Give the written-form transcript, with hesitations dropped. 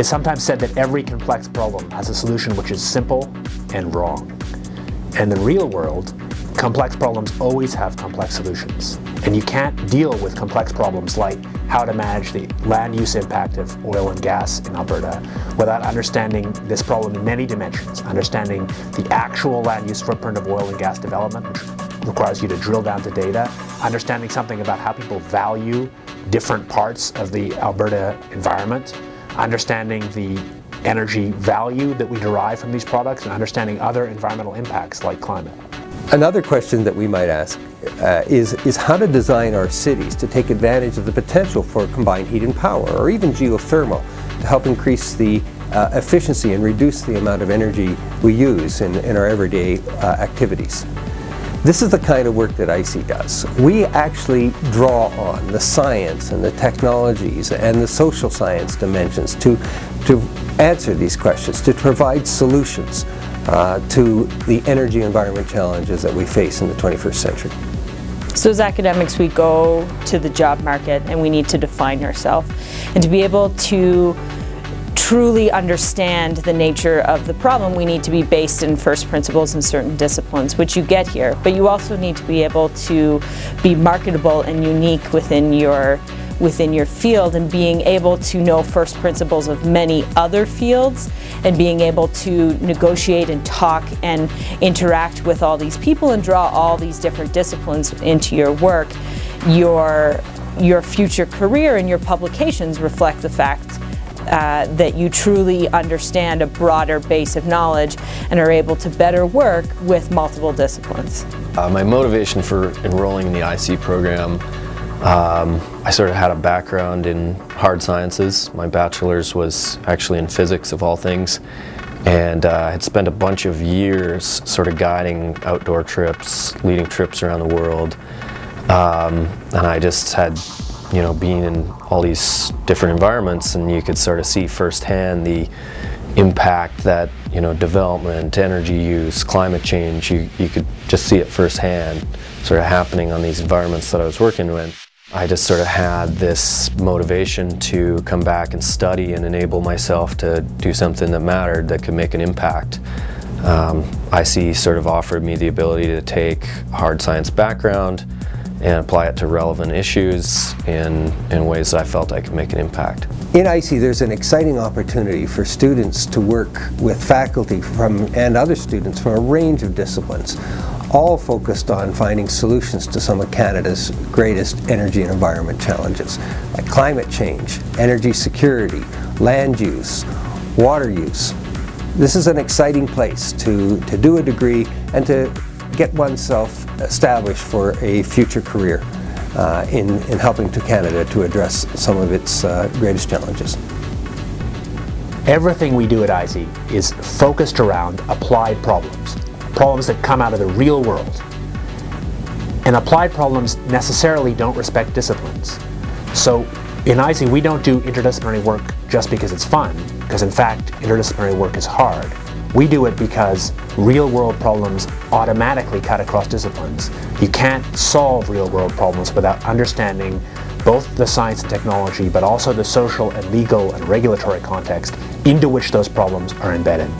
It's sometimes said that every complex problem has a solution which is simple and wrong. In the real world, complex problems always have complex solutions. And you can't deal with complex problems like how to manage the land use impact of oil and gas in Alberta without understanding this problem in many dimensions, understanding the actual land use footprint of oil and gas development, which requires you to drill down to data, understanding something about how people value different parts of the Alberta environment, understanding the energy value that we derive from these products, and understanding other environmental impacts like climate. Another question that we might ask is how to design our cities to take advantage of the potential for combined heat and power, or even geothermal, to help increase the efficiency and reduce the amount of energy we use in our everyday activities. This is the kind of work that ISEEE does. We actually draw on the science and the technologies and the social science dimensions to answer these questions, to provide solutions to the energy environment challenges that we face in the 21st century. So as academics, we go to the job market and we need to define ourselves. And to be able to truly understand the nature of the problem, we need to be based in first principles in certain disciplines, which you get here. But you also need to be able to be marketable and unique within your field, and being able to know first principles of many other fields, and being able to negotiate and talk and interact with all these people and draw all these different disciplines into your work. Your future career and your publications reflect the fact that you truly understand a broader base of knowledge and are able to better work with multiple disciplines. My motivation for enrolling in the ISEEE program, I sort of had a background in hard sciences. My bachelor's was actually in physics, of all things, and I had spent a bunch of years sort of guiding outdoor trips, leading trips around the world, and I just had, being in all these different environments, and you could sort of see firsthand the impact that, development, energy use, climate change, you could just see it firsthand sort of happening on these environments that I was working with. I just sort of had this motivation to come back and study and enable myself to do something that mattered, that could make an impact. ISEEE sort of offered me the ability to take a hard science background and apply it to relevant issues in ways that I felt I could make an impact. In ISEEE, there's an exciting opportunity for students to work with faculty and other students from a range of disciplines, all focused on finding solutions to some of Canada's greatest energy and environment challenges, like climate change, energy security, land use, water use. This is an exciting place to do a degree and to get oneself established for a future career in helping to Canada to address some of its greatest challenges. Everything we do at ISEEE is focused around applied problems, problems that come out of the real world. And applied problems necessarily don't respect disciplines. So in ISEEE, we don't do interdisciplinary work just because it's fun, because in fact, interdisciplinary work is hard. We do it because real-world problems automatically cut across disciplines. You can't solve real-world problems without understanding both the science and technology, but also the social and legal and regulatory context into which those problems are embedded.